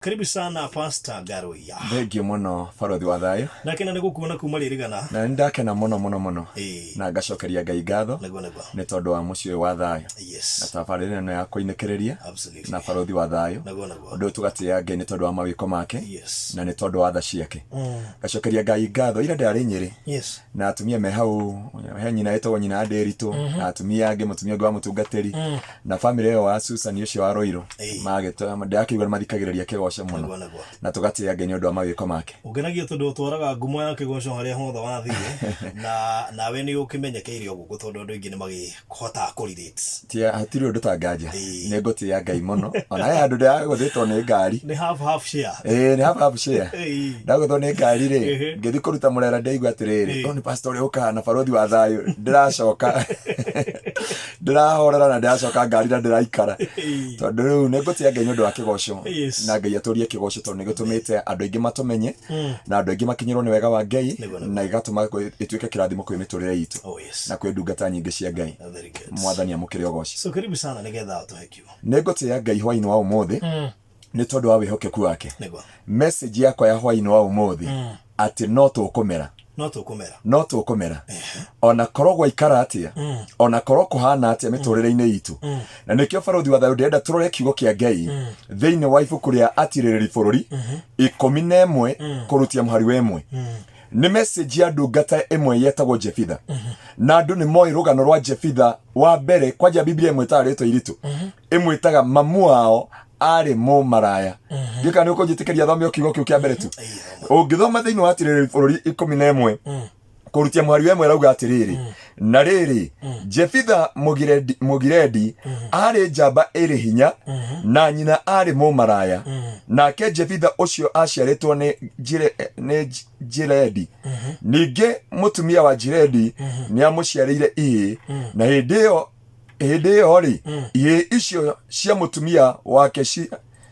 Karibu sana Pastor Garoya. Thengio muno Barathi wa Thayo. Na kena nigukuona kuma ririgana. Na ndakena muno. Na ngacokeria Ngai ngatho. Nĩ tondũ wa mũciĩ wa Thayo. Yes. Na tabarĩra ĩno ya kũinĩkĩrĩria. Absolutely. Na Barathi wa Thayo. Ũndũ tugatĩĩa Ngai nĩ tondũ wa mawĩko make. Yes. Na nĩ tondũ wa tha ciake. Ngacokeria Ngai ngatho ira ndarĩ Nyeri. Yes. Na atumia me hau he nyina etagwo nyina Ndĩritũ. Na atumia angĩ mũtumia ũngĩ wa mũtungatĩri. Na family ĩyo wa Susan ũcio wa Roiro. Magĩtwa ndakĩigua mathikagĩrĩria kĩgoco mũno. Na tugatia Ngai nĩ ũndũ wa mawĩko make. Ũgenagia tondũ twaraga ngumo ya kĩgoco harĩa hothe wathire na nawe nĩ ũkĩmenyekeire ũguo tondũ andũ aingĩ nĩ magĩhota kũrelate. Tia hatirĩ ũndũ ta nganja. Nĩ ngũtĩa Ngai mũno. Ona he andũ ndagũthĩtwo nĩ ngari. Nĩ half share. Nĩ half share. Ndagũthwo nĩ ngari rĩ. Ngĩthi kũruta mũrera ndaigua atĩrĩrĩ. Tondũ pastor ũrĩa ũka na Barathi wa Thayo ndĩracoka. Ndĩrahorera na ndĩracoka ngari na ndĩraikara. Tondũ rĩu nĩ ngũtĩa Ngai nĩ ũndũ wa kĩgoco. Na Ngai atũrie kĩgoco tondũ nĩ gĩtũmĩte andũ aingĩ matumenye na andũ aingĩ makinyĩrwo nĩ wega wa Ngai na igatũma ĩtuĩke kĩrathimo kwĩ mĩtũrĩre itũ na kwĩ ndungata nyingĩ cia Ngai. Mwathani amũkĩre ũgoci. So karibu sana nĩgetha tũhekio. Nĩ ngũtĩa Ngai hwaĩ-inĩ wa ũmũthĩ nĩ tondũ wa wĩhokeku wake. Message yakwa ya hwaĩ-inĩ wa ũmũthĩ atĩ no tũkũmera ona korwo gwaikara atĩa ona korwo kũhana atĩa mĩtũrĩre-inĩ itũ. Na nĩkĩo Barathi wa Thayo ndĩrenda tũrore kiugo kĩa Ngai thĩinĩ wa ibuku rĩa atirĩrĩri bũrũri 11 kũrutia mũhari wa 1. Nĩ message ya ndungata ĩmwe yetagwo Jefitha. Na andũ nĩ moĩ rũgano rwa Jefitha wa mbere kwanja Biblia ĩmwĩtaga rĩtwa iritũ ĩmwĩtaga mamu wao arĩ mũmaraya. Gĩka nĩ ũkũnjĩtĩkĩria thome kiugo kĩu kĩa mbere tu. Ũngĩthoma thĩinĩ wa atirĩrĩri bũrũri 11 kũrutia mũhari wa 1 rauga atĩrĩrĩ na rĩrĩ Jefitha Mũgiredi arĩ njamba ĩrĩ hinya na nyina arĩ mũmaraya. Nake Jefitha ũcio aciarĩtwo nĩ Jiredi. Ningĩ mũtumia wa Jiredi nĩ amũciarĩire ihĩ na hĩndĩ ĩyo rĩ ihĩ icio cia mũtumia wake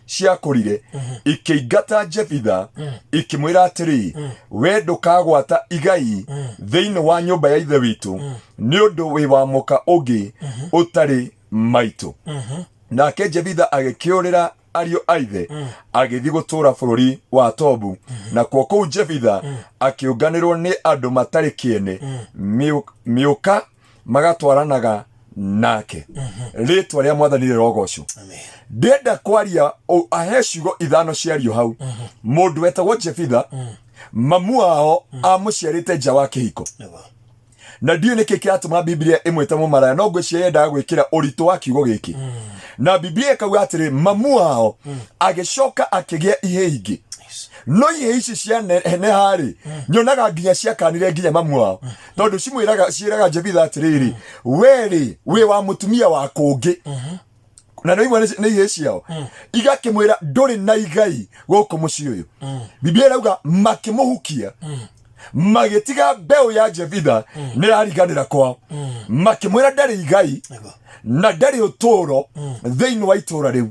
ciakũrire ikĩingata Jefitha ikĩmwĩra atĩrĩ we ndũkagwata igai thĩinĩ wa nyũmba ya ithe witũ nĩ ũndũ wĩ wa mũka ũngĩ ũtarĩ maitũ. Nake Jefitha agĩkĩũrĩra ariũ a ithe agĩthiĩ gũtũũra bũrũri wa Tobu. Na kuo kũu Jefitha akĩũnganĩrwo nĩ andũ matarĩ kĩene mĩũka magatwaranaga nake. Rĩtwa rĩa Mwathani rĩrogocwo. Ndenda kwaria ahe ciugo ithano ciario hau. Mũndũ wetagwo Jefitha mamu wao amũciarĩte nja wa kĩhiko. Na ndiũ nĩkĩ kĩratũma Biblia ĩmwĩte mũmaraya no ngwĩciria yendaga gwĩkĩra ũritũ wa kiugo gĩkĩ. Na Biblia ĩkauga atĩrĩ mamu wao agĩcoka akĩgĩa ihĩ ingĩ. No ihĩ ici cia neneha rĩ nyonaga nginya ciakanire nginya mamu wao tondũ ciĩraga Jefitha atĩrĩrĩ we wĩ wa mũtumia wa kũngĩ. Na nĩigua nĩ ihĩ ciao igakĩmwĩra ndũrĩ na igai gũkũ mũciĩ ũyũ. Biblia ĩrauga makĩmũhukia magĩtiga mbeũ ya Jefitha nĩrariganĩra kwao makĩmwĩra ndarĩ igai na ndarĩ ũtũũro thĩinĩ wa itũũra rĩu.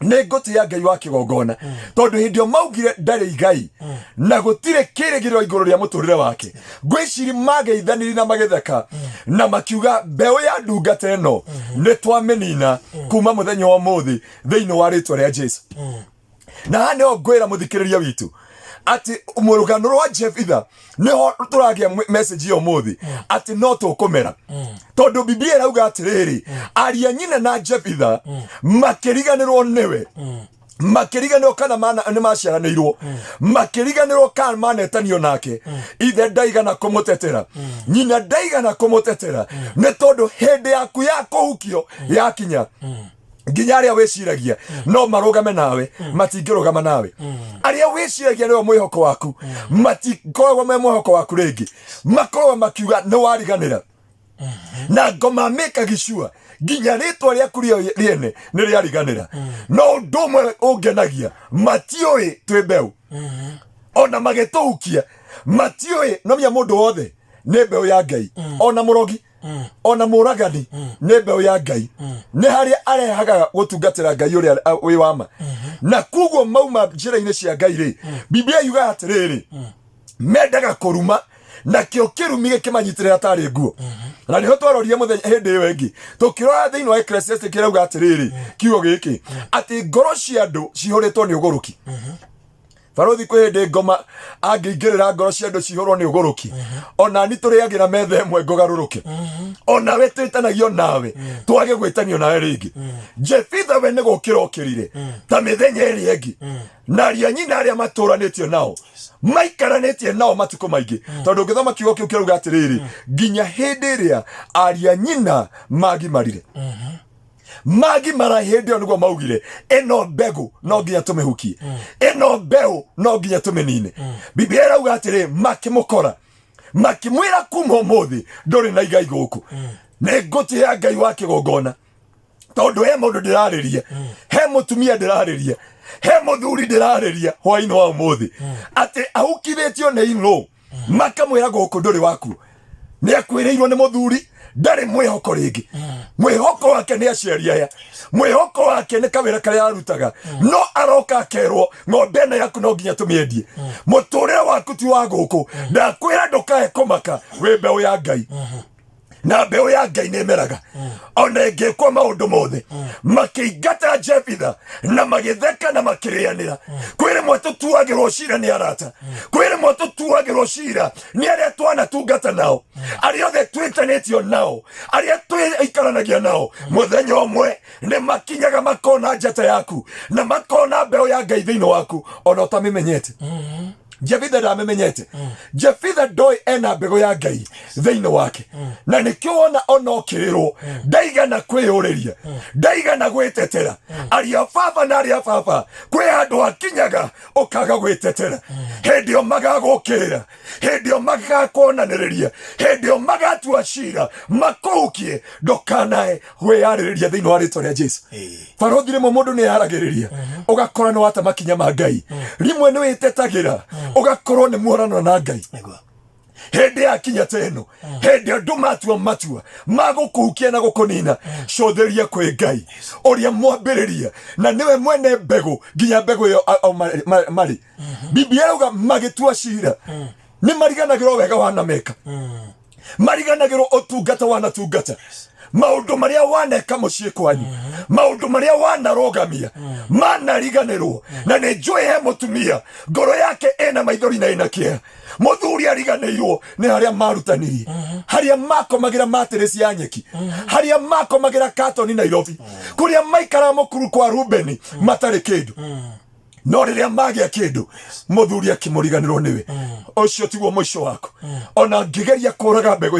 Nĩ ngũtĩa Ngai wa kĩgongona tondũ hĩndĩ ĩyo maugire ndarĩ igai na gũtirĩ kĩĩrĩgĩrĩro igũrũ rĩa mũtũrĩre wake. Ngwĩciria mageithanĩri na magĩtheka na makiuga mbeũ ya ndungata ĩno nĩ twamĩnina kuma mũthenya wa ũmũthĩ thĩinĩ wa rĩtwa rĩa Jesũ. Na haha nĩho ngwĩra mũthikĩrĩria witũ atĩ mũrũgano rwa Jefitha nĩho tũragĩa message ĩyo ũmũthĩ atĩ no tũkũmera. Tondũ Biblia ĩrauga atĩrĩrĩ aria nyina na Jefitha makĩriganĩrwo nĩwe makĩriganĩrwo kana nĩ maciaranĩirwo makĩriganĩrwo kana manetanio nake. Ithe ndaigana kũmũtetera nyina ndaigana kũmũtetera nĩ tondũ hĩndĩ yaku ya kũhukio yakinya nginya arĩa wĩciragia no marũgame nawe matingĩrũgama nawe. Arĩa wĩciragia nĩo mwĩhoko waku matikoragwo me mwĩhoko waku rĩngĩ makoragwo makiuga nĩ wariganĩra. Na ngoma make sure nginya rĩtwa rĩaku rĩene nĩ rĩariganĩra. No ũndũ ũmwe ũngenagia matiũĩ twĩ mbeũ ona magĩtũhukia matiũĩ nomia mũndũ wothe nĩ mbeũ ya Ngai. Ona mũrogi ona mũragani nĩ mbeũ ya Ngai. Nĩ harĩa arehaga gũtungatĩra Ngai ũrĩa wĩ wama. Na kuguo mauma njĩra-inĩ cia Ngai rĩ Biblia yuga atĩrĩrĩ mendaga kũruma na kĩo kĩrumi gĩkĩmanyitirĩra tarĩ nguo. Na nĩho twarorie mũthenya hĩndĩ ĩyo ĩngĩ tũkĩrora thĩinĩ wa Ecclesiastes kĩrauga atĩrĩrĩ kiugo gĩkĩ atĩ ngoro cia andũ cihũrĩtwo nĩ ũgũrũki. Barothi kwĩ hĩndĩ ngoma angĩingĩrĩra ngoro cia andũ cihũrwo nĩ ũgũrũki. Ona ni tũrĩagĩra metha ĩmwe ngũgarũrũke. Ona we twĩtanagio nawe twage gwĩtanio nawe rĩngĩ. Jefitha we nĩ gũkĩra okĩrire ta mĩthenya ĩrĩa ĩngĩ na ariũ a nyina arĩa matũranĩtie nao maikaranĩtie nao matukũ maingĩ. Tondũ ũngĩthoma kiugo kĩu kĩrauga atĩrĩrĩ nginya hĩndĩ ĩrĩa ariũ a nyina magimarire. Magimara hĩndĩ ĩyo nĩguo maugire ĩno mbegũ no nginya tũmĩhukie, ĩno mbeũ no nginya tũmĩnine. Biblia ĩrauga atĩrĩ makĩmũkora makĩmwĩra kuma ũmũthĩ ndũrĩ na igai gũkũ. Nĩ ngũtĩĩa Ngai wa kĩgongona tondũ he mũndũ ndĩrarĩria, he mũtumia ndĩrarĩria, he mũthuri ndĩrarĩria hwaĩ-inĩ wa ũmũthĩ atĩ ahukithĩtio nĩ in-law makamwĩra gũkũ ndũrĩ waku. Nĩ akwĩrĩirwo nĩ mũthuri ndarĩ mwĩhoko rĩngĩ. Mwĩhoko wake nĩ aciari aya, mwĩhoko wake nĩ kawĩra karĩa arutaga, no aroka akerwo ng'ombe ĩno yaku no nginya tũmĩendie. Mũtũrĩre waku ti wa gũkũ, ndakwĩra ndũkae kũmaka wĩ mbeũ ya Ngai. Na mbeũ ya Ngai nĩ meraga ona ĩngĩkwo maũndũ mothe. Makĩingata Jefitha na magĩtheka na makĩrĩanĩra. Kwĩ rĩmwe tũtuagĩrwo cira nĩ arata, kwĩ rĩmwe tũtuagĩrwo cira nĩ arĩa twanatungata nao, arĩa othe twĩtanĩtio nao, arĩa twĩikaranagia nao. Mũthenya ũmwe nĩ makinyaga makona njata yaku na makona mbeũ ya Ngai thĩinĩ waku ona ũtamĩmenyete. Jefitha ndamĩmenyete. Jefitha ndoĩ ena mbegũ ya Ngai thĩinĩ wake, na nĩkĩo wona ona okĩrĩrwo ndaigana kwĩyũrĩria, ndaigana gwĩtetera. Arĩa baba na arĩa baba kwĩ handũ hakinyaga ũkaga gwĩtetera. Hĩndĩ ĩyo magagũkĩrĩra, hĩndĩ ĩyo magakuonanĩrĩria, hĩndĩ ĩyo magatua cira makũhukie. Ndũkanae gwĩyarĩrĩria thĩinĩ wa rĩtwa rĩa Jesũ. Barothi rĩmwe mũndũ nĩ yaragĩrĩria ũgakora nĩ wata makinya ma Ngai, rĩmwe nĩ wĩtetagĩra ugakorwo nĩ muorano na Ngai. Hĩndĩ yakinya teno, hĩndĩ andũ matua magũkũhukia na gũkũnina, cotheria kwĩ Ngai ũrĩa mwambĩrĩria na niwe mwene mbegũ nginya mbegũ ĩyo marĩ. Biblia ĩrauga magĩtua cira nĩ mariganagĩrwo wega wanameka, mariganagĩrwo ũtungata wanatungata, maũndũ marĩa waneka mũciĩ kwanyu, maũndũ marĩa wanarũgamia manariganĩrwo. Na nĩ njũĩ he mũtumia ngoro yake ena maithori na ena kĩeha. Mũthuri ariganĩirwo nĩ harĩa marutanirie, harĩa makomagĩra matĩrĩci ya nyeki, harĩa makomagĩra katoni Nairobi, kũrĩa maikara mũkuru kwa Rubeni matarĩ kĩndũ. No rĩrĩa magĩa kĩndũ mũthuri akĩmũriganĩrwo nĩwe. Ũcio tiguo mũico waku. Ona ngĩgeria kũraga mbegũ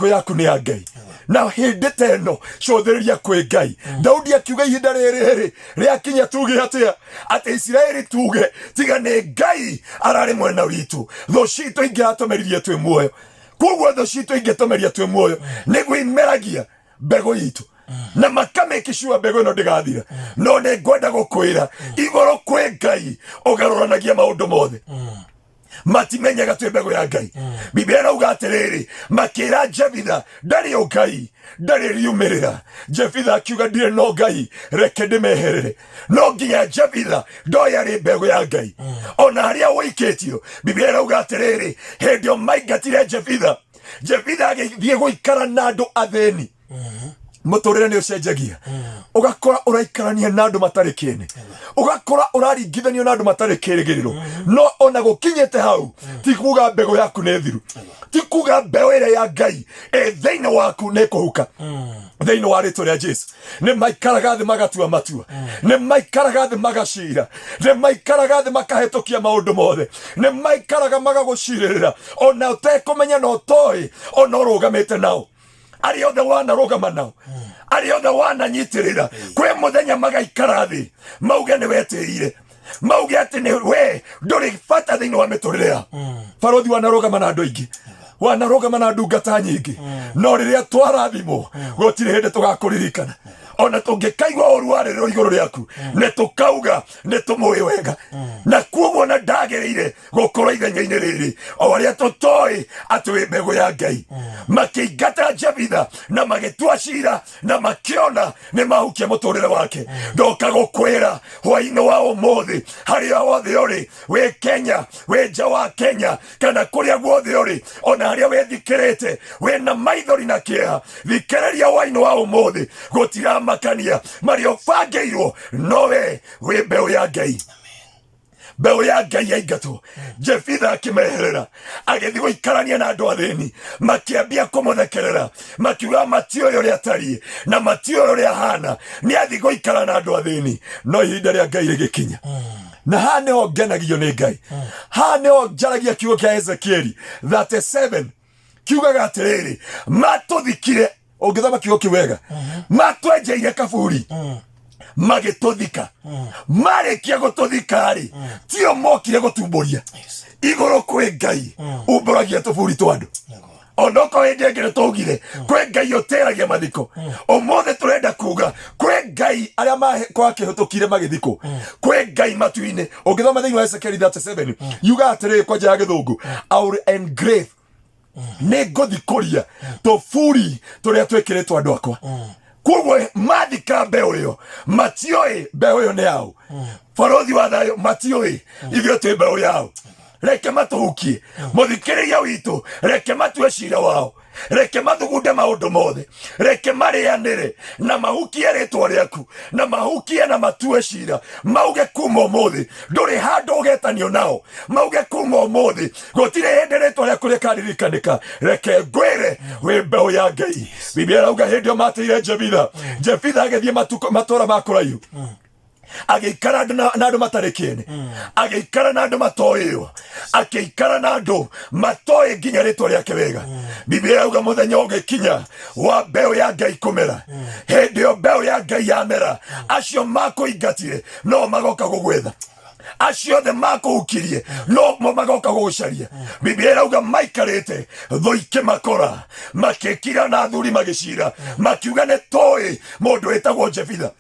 yaku nĩ ya Ngai. Na hĩndĩ teno cothereria kwĩ Ngai. Daudi akiuga ihinda rĩrĩ rĩakinya tuge atĩa atĩ Isiraeli tuge tiga nĩ Ngai ararĩ mwena witũ, thũ citũ ingĩatũmeririe twĩ muoyo. Koguo thũ citũ ingĩtũmeria twĩ muoyo nĩguo imeragia mbegũ itũ na makamake sure mbegũ ĩno ndĩgathira. No nĩ ngwenda gũkwĩra igũrũ kwĩ Ngai ũgarũranagia maũndũ mothe. Matimenyaga twĩ mbegũ ya Ngai. Biblia ĩrauga atĩrĩrĩ makĩra Jefitha ndarĩ Ngai ndarĩ riumĩrĩra. Jefitha akiuga ndirĩ no Ngai reke ndĩmeherere. No nginya Jefitha ndoĩ arĩ mbegũ ya Ngai. Ona harĩa wĩikĩtio Biblia ĩrauga atĩrĩrĩ hĩndĩ ĩyo maingatire Jefitha agĩthiĩ gũikara na andũ athĩni. Mũtũrĩre nĩ ũcenjagia, ũgakora ũraikarania na andũ matarĩ kĩene, ũgakora ũraringithanio na andũ matarĩ kĩrĩgĩrĩro. No ona gũkinyĩte hau ti kuga mbegũ yaku nĩ thiru, ti kuga mbeũ ĩrĩa ya Ngai thĩinĩ waku nĩ kũhuka. Thĩinĩ wa rĩtwa rĩa Jesũ nĩ maikaraga thĩ magatua matua, nĩ maikaraga thĩ magacira, nĩ maikaraga thĩ makahĩtũkia maũndũ mothe, nĩ maikaraga magagũcirĩrĩra ona ũtekũmenya na ũtoĩ ona ũrũgamĩte nao. Arĩa othe wanarũgama nao, arĩa othe wananyitĩrĩra, kwĩ mũthenya magaikara thĩ mauge nĩ wetĩĩire, mauge atĩ nĩ we ndũrĩ bata thĩinĩ wa mĩtũrĩre yao. Barothi wanarũgama na andũ aingĩ, wanarũgama na ndungata nyingĩ, no rĩrĩa twarathimwo gũtirĩ hĩndĩ tũgakũririkana. ona tungikaigwa oruarero iguru riaku ne tukauga ne tumuwi wega na kuoguo na ndagereire gukorwo ithenya-ini riri o aria tutoi atwi mbegu ya Ngai makiingata Jefitha na magitua cira na makiona ni mahukia muturire wake ndoka gukwira hwaini wa umuthi haria wothe uri we Kenya we nja wa Kenya kana kuria guothe uri ona haria wethikirite we na maithori na kieha thikiriria hwaini wa umuthi gutira makania mario bangeirwo nowe we mbeu ya Ngai mbeu ya Ngai yaingatwo Jefitha akimeherera agithi guikarania na andu athini makiambia kumuthekerera makiuga matioyo ria tari na matioyo ria hana ni athi guikara na andu athini no ihinda ria Ngai rigikinya na hane ho ngenagio ni Ngai hane ho njaragia kiugo kia Ezekieli 37 kiugaga atiriri matuthikire ungithoma kiugo kiu wega matwenjeire kaburi magituthika marikia gututhika-ri tio mokire gutumburia iguru kwi Ngai umburagia tuburi twandu onoko hinde ngire tugire kwi Ngai uteragia mathiko umuthi turenda kuga kwi Ngai aria makihutukire magithiko kwi Ngai matu-ini ungithoma thiini wa Ezekieli 37 yuga atiriri kwa njira ya githungu I will engrave ne gothikuria tuburi turia twikiritwo andu akwa kuoguo mathika mbeu iyo matioi mbeu iyo ni yao borothi wa thayo matioi ithuĩ twĩ mbeu yao reke matuhukie muthikĩrĩria witũ reke matue cira wao reke mathugunde maundu mothe reke marianire na mahukie ritwa riaku na mahukie na matue cira mauge kuma umuthi nduri handu ugetanio nao mauge kuma umuthi gutire hindi ritwa riaku rikaririkanika reke ngwire wi mbeu ya Ngai Biblia irauga hindi o mateire Jefitha agithie matura ma kuraihu agiikara na andu matari kiene agiikara na andu matoiwa agiikara na andu matoi nginya ritwa riake wega Biblia irauga muthenya ugikinya wa mbeu ya Ngai kumera hindi o mbeu ya Ngai yamera acio makuingatire no magoka gugwetha acio the makuhukirie no magoka gugucaria Biblia irauga maikarite thoike makora makikira na athuri magicira makiuga ne toi mundu witagwo Jefitha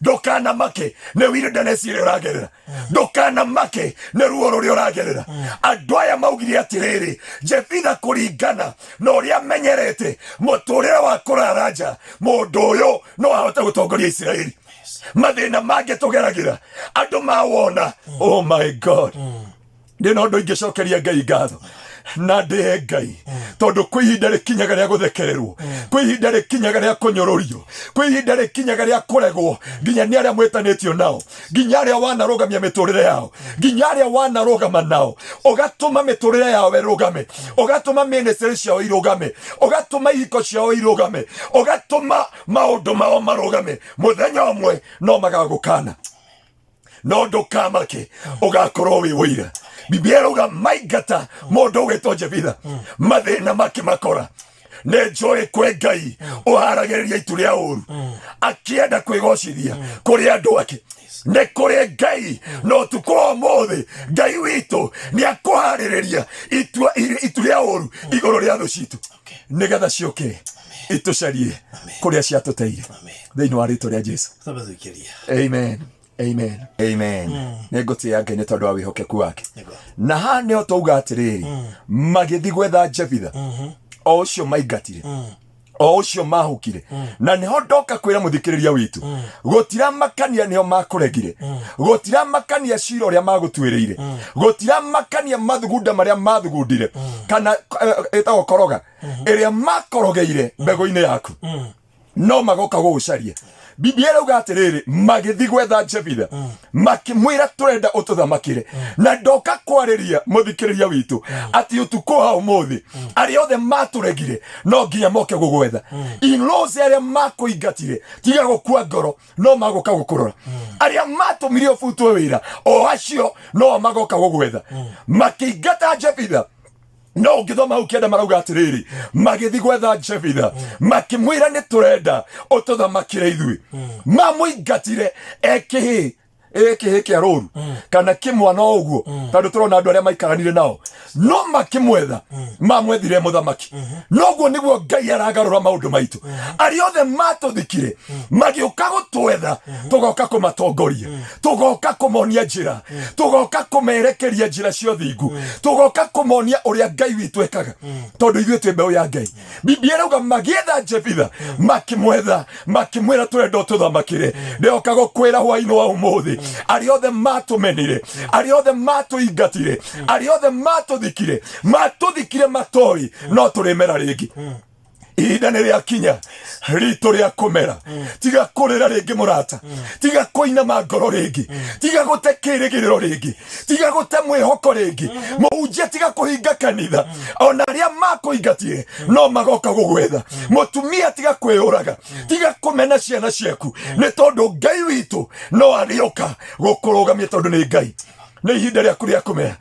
ndukana make ne wilderness ire uragerera ndukana make ne ruo ruria uragerera andu aya maugire atiriri Jefitha kuringana no ria menyerete muturire wa kuraraja mundu uyu no ahote gutongoria Israeli mathina mange tugeragira andu mawona oh my God ndino ndu ingicokeria Ngai ngatho na ndihe Ngai tondu kwi ihinda rikinyaga ria guthekererwo kwi ihinda rikinyaga ria kunyururio kwi ihinda rikinyaga ria kuregwo nginya ni aria mwetanitio nao nginya aria wanarugamia miturire yao nginya aria wanarugama nao ugatuma miturire yao werugame ugatuma ministry ciao irugame ugatuma ihiko ciao irugame ugatuma maundu mao marugame muthenya umwe no magagukana no ndukamake ugakorwo wi wira Biblia irauga maingata mundu ugitwo Jefitha mathina makimakora ne njoi kwe Ngai uharagiriria itu ria uru akienda kwigocithia kuri andu ake ne kuri Ngai no tukwa umuthi Ngai witu ni akuhaririria itu ria uru iguru ria thu citu nigetha cioke itucarie kuria ciatuteire thiini wa ritwa ria Jesu amen amen amen negotia Ngai ni tondu wa wihokeku wake na hane o twauga atiriri magithi gwetha Jefitha o ucio maingatire o ucio mahukire na niho ndoka kwira muthikiriria witu gutira makania niho makuregire gutira makania cira uria magutuiriire gutira makania mathugunda maria mathugundire kana etago koroga iria makorogeire mbego-ini yaku no magoka gugucaria Biblia irauga atiriri magithi gwetha Jefitha makimwira turenda ututhamakire na ndoka kwariria muthikiriria witu ati utuko ha umuthi ari othe maturegire no nginya moke gugwetha in-laws aria makuingatire tiga gukua ngoro no magoka gukurora aria matumire ofutwe wira o acio no magoka gugwetha makingata Jefitha no ngithoma ukienda marauga atiriri magithi gwetha Jefitha makimwira ni turenda ututhamakire ithui mamuingatire ekihi kia ruru kana kimwana uguo tondu turona andu aria maikaranire nao no makimwetha mamwethire muthamaki noguo niguo Ngai aragarura maundu maitu ari othe matuthikire magiuka gutwetha tugoka kumatongoria tugoka kumonia njira tugoka kumerekeria njira cio thingu tugoka kumonia uria Ngai witu ekaga tondu ithuĩ twĩ mbeũ ya Ngai. Biblia irauga magietha Jefitha makimwetha makimwira turenda tuthamakire ndioka gukwira hwaini wa umuthi ari othe matumenire ari othe matuingatire ari othe matuthikire matoi no turimera ringi ihinda nĩ rĩakinya ritũ rĩa kũmera tiga kũrĩra rĩngĩ mũrata tiga kũinama ngoro rĩngĩ tiga gũte kĩĩrĩgĩrĩro rĩngĩ tiga gũte mwĩhoko rĩngĩ mũhunjia tiga kũhinga kanitha ona arĩa makũingatire no magoka gũgwetha mũtumia tiga kwĩyũraga tiga kũmena ciana ciaku nĩ tondũ Ngai witũ no arĩũka gũkũrũgamia tondũ nĩ Ngai. Nĩ ihinda rĩaku rĩa kũmera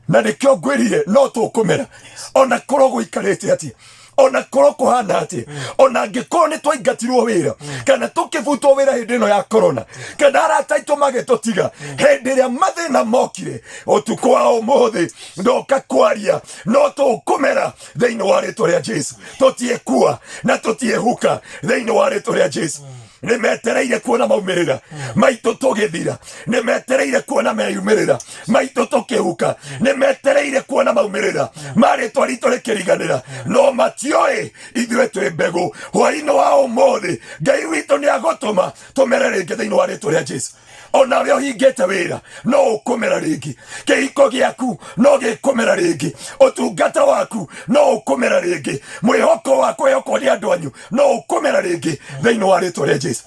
na nĩkĩo ngwĩrire no tũkũmera ona korwo gũikarĩte atĩa ona korwo kuhana atia ona angĩkorwo nĩ twaingatirwo wĩra kana tũkĩbutwo wĩra hĩndĩ ĩno ya corona kana arata aitũ magĩtũtiga hĩndĩ ĩrĩa mathĩna mokire ũtukũ wa ũmũthĩ ndoka kwaria no tũkũmera thĩinĩ wa rĩĩtwa rĩa Jesu tũtiekua na tũtiehuka thĩinĩ wa rĩĩtwa rĩa Jesu. Nimetereire kuona maumirira maitũ tũgĩthira nimetereire kuona meyumirira maitũ tũkĩhuka nimetereire kuona maumirira marĩtwa ritũ rĩkĩriganĩra no matiũĩ ithuĩ twĩ mbegũ hwaĩ-inĩ wa ũmũthĩ Ngai witũ nĩagũtũma tũmere rĩngĩ thĩinĩ wa rĩĩtwa rĩa Jesu. Ona we ũhingĩte wĩra no ũkũmera rĩngĩ kĩhiko gĩaku no gĩkũmera rĩngĩ ũtungata waku no ũkũmera rĩngĩ mwĩhoko wa kwĩhokwo nĩ andũ anyu no ũkũmera rĩngĩ thĩinĩ wa rĩĩtwa rĩa Jesu.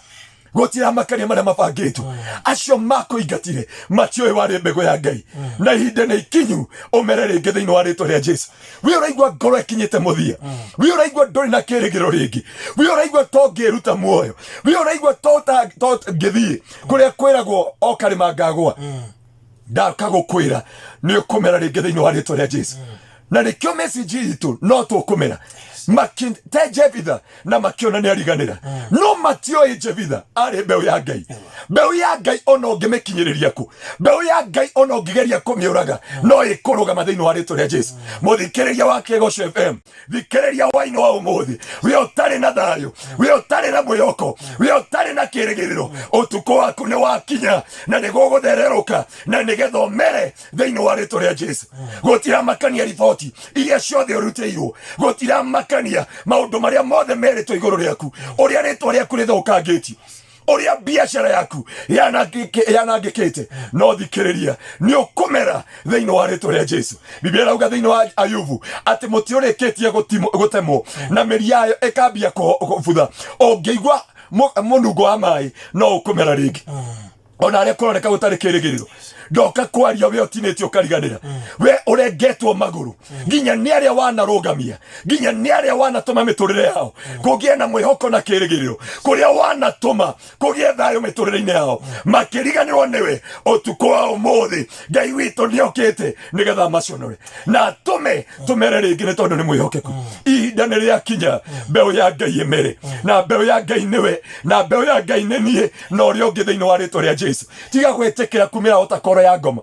Gũtira makania marĩa mabangĩtwo acio makũingatire matiũĩ warĩ mbegũ ya Ngai na ihinda nĩ ikinyu ũmere rĩngĩ thĩinĩ wa rĩĩtwa rĩa Jesu. We ũraigua ngoro ĩkinyĩte mũthia we ũraigua ndũrĩ na kĩĩrĩgĩro rĩngĩ we ũraigua to ngĩruta muoyo we ũraigua to ngĩthiĩ kũrĩa kwĩragwo o karĩma ngagwa ndaka gũkwĩra nĩ ũkũmera rĩngĩ thĩinĩ wa rĩĩtwa rĩa Jesu. Na nĩkĩo message itũ no tũkũmera makite Jefitha na makiona nĩ ariganĩra no matiũĩ Jefitha arĩ mbeũ ya Ngai. Mbeũ ya Ngai ona ũngĩmĩkinyĩrĩria ku mbeũ ya Ngai ona ũngĩgeria kũmĩũraga no ĩkũrũgama thĩinĩ wa rĩĩtwa rĩa Jesu. Mũthikĩrĩria wa Kĩgoco FM thikĩrĩria hwaĩ-inĩ wa ũmũthĩ we ũtarĩ na thayũ we ũtarĩ na mwĩhoko we ũtarĩ na kĩĩrĩgĩrĩro ũtukũ waku nĩ wakinya na nĩ gũgũthererũka na nĩgetha ũmere thĩinĩ wa rĩĩtwa rĩa Jesu. Gũtiramakania riboti iria ciothe ũrutĩirwo gũtiramakania maũndũ marĩa mothe merĩtwo igũrũ rĩaku ũrĩa rĩĩtwa rĩaku rĩthũkangĩtio ũrĩa biacara yaku yanangĩkĩte no thikĩrĩria nĩ ũkũmera thĩinĩ wa rĩĩtwa rĩa Jesu. Biblia irauga thĩinĩ wa Ayubu atĩ mũtĩ ũrĩkĩtie gũtemwo na mĩri yayo ĩkambia kũbutha ũngĩigua mũnungo wa maĩ no ũkũmera rĩngĩ. Ona arĩa kũroneka gũtarĩ kĩĩrĩgĩrĩro ndoka kwaria we ũtinĩtio ũkariganĩra we ũrengetwo magũrũ nginya nĩ arĩa wanarũgamia nginya nĩ arĩa wanatũma mĩtũrĩre yao kũgĩe na mwĩhoko na kĩĩrĩgĩrĩro kũrĩa wanatũma kũgĩe thayũ mĩtũrĩre-inĩ yao makĩriganĩrwo nĩwe ũtukũ wa ũmũthĩ Ngai witũ nĩokĩte nĩgetha macionore na atũme tũmere rĩngĩ nĩ tondũ nĩ mwĩhokeku. Ihinda nĩ rĩakinya mbeũ ya Ngai ĩmere na mbeũ ya Ngai nĩwe na mbeũ ya Ngai nĩ niĩ na ũrĩa ũngĩ thĩinĩ wa rĩĩtwa rĩa Jesu. Tiga gwĩtĩkĩra kumĩra ũtakoro ya ngoma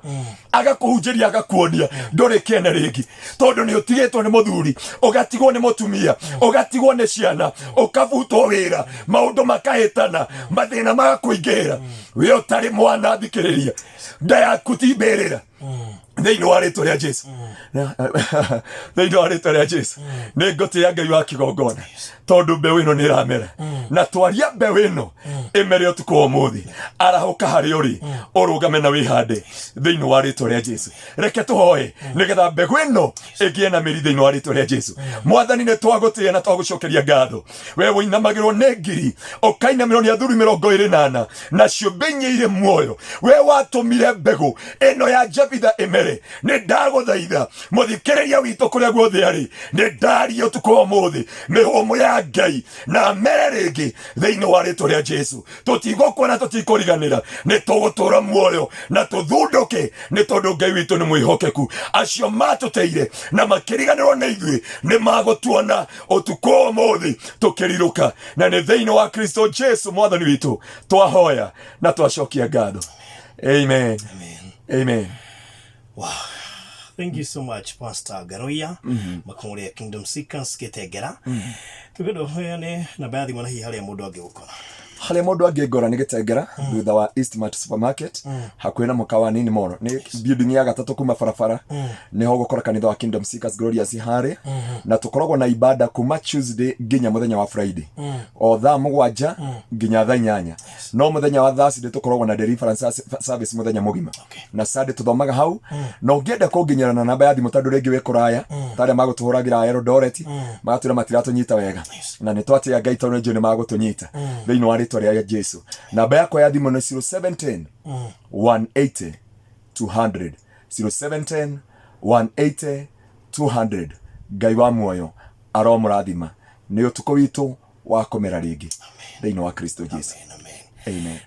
agakuhunjĩria agakuonia ndũrĩ kĩene rĩngĩ tondũ nĩ ũtigĩtwo nĩ mũthuri ũgatigwo nĩ mũtumia ũgatigwo nĩ ciana ũkabutwo wĩra maũndũ makahĩtana mathĩna magakũingĩra we ũtarĩ mwana thikĩrĩria nda yaku ti mbĩrĩra thĩinĩ wa rĩĩtwa rĩa Jesu. Thĩinĩ wa rĩĩtwa rĩa Jesu nĩ ngũtĩĩa Ngai wa kĩgongona tondũ mbeũ ĩno nĩ ĩramera na twaria mbeũ ĩno ĩmere ũtukũ wa ũmũthĩ arahũka harĩa ũrĩ ũrũgame na wĩhande thĩinĩ wa rĩĩtwa rĩa Jesu. Reke tũhoe nĩgetha mbegũ ĩno ĩgĩe na mĩri thĩinĩ wa rĩĩtwa rĩa Jesu. Mwathani nĩ twagũtĩĩa na twagũcokeria ngatho we ũinamagĩrwo nĩ ngiri ũkainamĩrwo nĩ athuri 24 na ciũmbe inya irĩ muoyo we watũmire mbegũ ĩno ya Jefitha ĩmere nĩ ndagũthaitha mũthikĩrĩria witũ kũrĩa guothe arĩ nĩ ndaria ũtukũ wa ũmũthĩ mĩhũmũ ya Ngai na mere rĩngĩ thĩinĩ wa rĩĩtwa rĩa Jesu. Tũtigũkua tũtikũriganĩra nĩ tũgũtũũra muoyo na tũthundũke nĩ tondũ Ngai witũ nĩ mwĩhokeku. Acio matũteire na makĩriganĩrwo nĩ ithuĩ nĩ magũtuona ũtukũ wa ũmũthĩ tũkĩrirũka na nĩ thĩinĩ wa Kristo Jesu mwathani witũ twahoya na twacokia ngatho. Amen. Amen. Wow. Thank you so much, Pastor Garoya. Makamuri ya Kingdom Seekers Getegera. Tugedo hoyane na baadhi mwana hii hali ya mundu angĩgũkora. Hali ya mundu angĩgora nĩ Getegera thutha wa Eastmart Supermarket hakuhĩ na mũkawa nini mono nĩ building ya gatatu kuma barabara niho gũkora kanitha wa Kingdom Seekers Glorious harĩ na tukoragwo na ibada kuma Tuesday nginya mũthenya wa Friday o thaa 7 nginya thaa 8 no mũthenya wa Thursday tukoragwo na deliverance service mũthenya mũgima na Sunday tuthomaga hau no ngĩenda kũnginyana na namba ya thimũ tondũ rĩngĩ wĩ kũraya tarĩa magũtũhũragĩra Eldoret magatwĩra matiratunyita wega na nĩ twatĩa Ngai tondũ nĩ magũtũnyita thĩinĩ wa rĩtwa rĩa Jesu. Namba yako ya thimũ nĩ 0710 180 200 0710 180 200. Ngai wa muoyo aromũrathima nĩ ũtukũ witũ wa kũmera rĩngĩ thĩinĩ wa Kristo Jesu. Amen. Amen.